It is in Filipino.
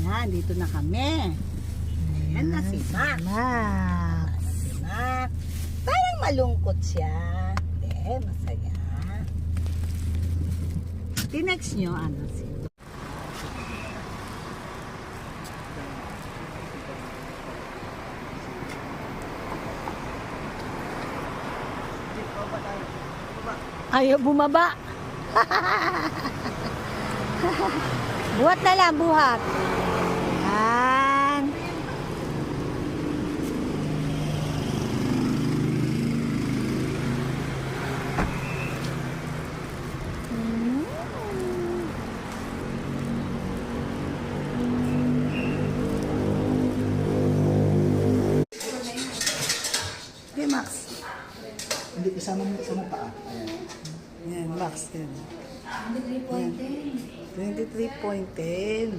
Yan, dito na kami. Ayan na si Max. Si Max. Parang malungkot siya. Hindi, masaya. Tinext nyo, ano si ayaw bumaba. Buhat na lang, buhat. Yan. Okay, Max. Hindi, isama mo paa. Ayan. Yan, Max. Yan. 23.10. 23.10.